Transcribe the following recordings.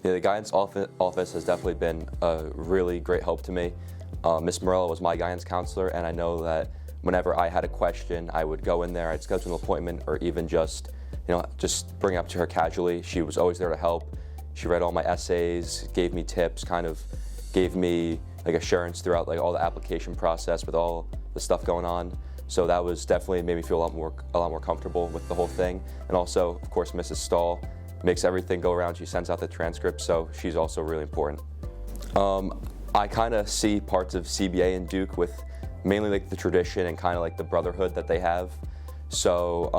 Yeah, the guidance office has definitely been a really great help to me. Miss Morella was my guidance counselor, and I know that whenever I had a question, I would go in there, I'd schedule an appointment, or even just bring it up to her casually. She was always there to help. She read all my essays, gave me tips, kind of gave me like assurance throughout like all the application process with all the stuff going on. So that was definitely made me feel a lot more comfortable with the whole thing. And also, of course, Mrs. Stahl makes everything go around. She sends out the transcript, so she's also really important. I kind of see parts of CBA and Duke with mainly like the tradition and kind of like the brotherhood that they have. So,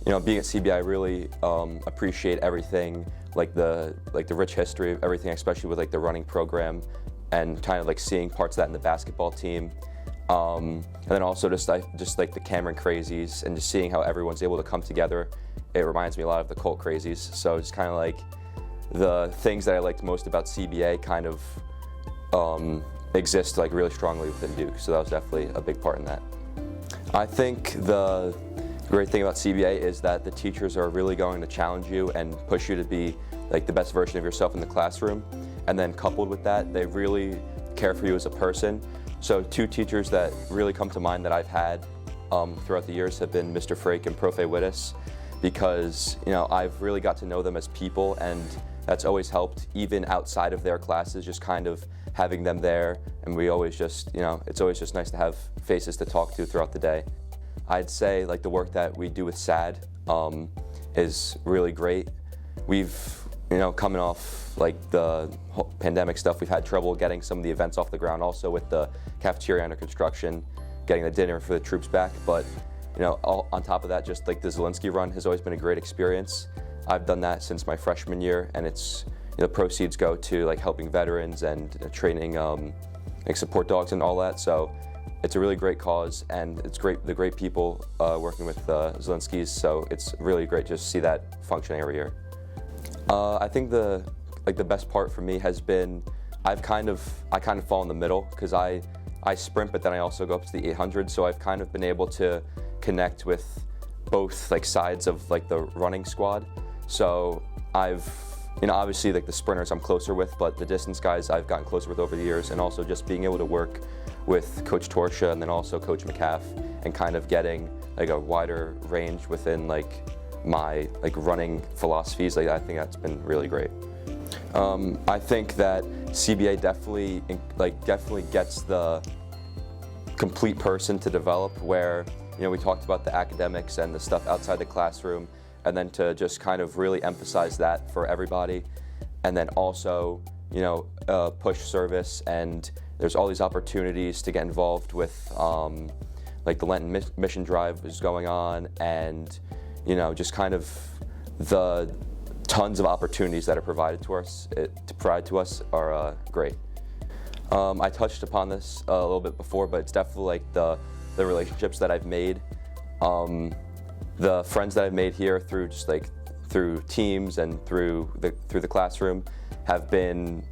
being at CBA, I really appreciate everything, like the rich history of everything, especially with like the running program, and kind of like seeing parts of that in the basketball team. And then also just like the Cameron Crazies and just seeing how everyone's able to come together. It reminds me a lot of the Colt Crazies. So it's kind of like the things that I liked most about CBA kind of exist like really strongly within Duke. So that was definitely a big part in that. I think the great thing about CBA is that the teachers are really going to challenge you and push you to be like the best version of yourself in the classroom. And then coupled with that, they really care for you as a person. So two teachers that really come to mind that I've had throughout the years have been Mr. Frake and Profe Wittes, because I've really got to know them as people, and that's always helped even outside of their classes, just kind of having them there. And we always just, it's always just nice to have faces to talk to throughout the day. I'd say like the work that we do with SAD is really great. We've, coming off like the whole pandemic stuff, we've had trouble getting some of the events off the ground, also with the cafeteria under construction, getting the dinner for the troops back. But on top of that, just like the Zelensky run has always been a great experience. I've done that since my freshman year, and it's, the proceeds go to like helping veterans and training like support dogs and all that. So it's a really great cause, and it's great, the great people working with Zelenskys. So it's really great just to see that functioning every year. I think the best part for me has been I kind of fall in the middle, because I sprint, but then I also go up to the 800. So I've kind of been able to connect with both like sides of like the running squad. So I've, obviously like the sprinters I'm closer with, but the distance guys I've gotten closer with over the years, and also just being able to work with Coach Torsha and then also Coach McCaff, and kind of getting like a wider range within like my like running philosophies. Like I think that's been really great. I think that CBA definitely gets the complete person to develop, where we talked about the academics and the stuff outside the classroom, and then to just kind of really emphasize that for everybody, and then also push service, and there's all these opportunities to get involved with like the Lenten mission drive is going on, and just kind of the tons of opportunities that are provided to us are great. I touched upon this a little bit before, but it's definitely like the relationships that I've made, the friends that I've made here through through teams and through the classroom have been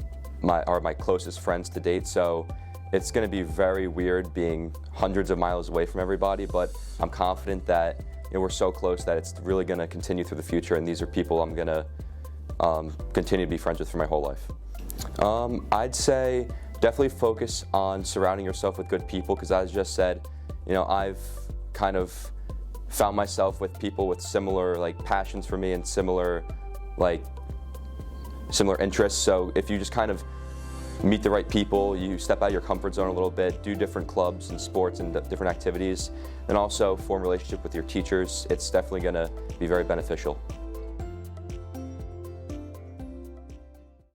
my closest friends to date. So it's going to be very weird being hundreds of miles away from everybody, but I'm confident that we're so close that it's really going to continue through the future, and these are people I'm going to continue to be friends with for my whole life. I'd say definitely focus on surrounding yourself with good people, because as I just said, I've kind of found myself with people with similar like passions for me and similar interests. So if you just kind of meet the right people, you step out of your comfort zone a little bit, do different clubs and sports and different activities, and also form a relationship with your teachers, it's definitely going to be very beneficial.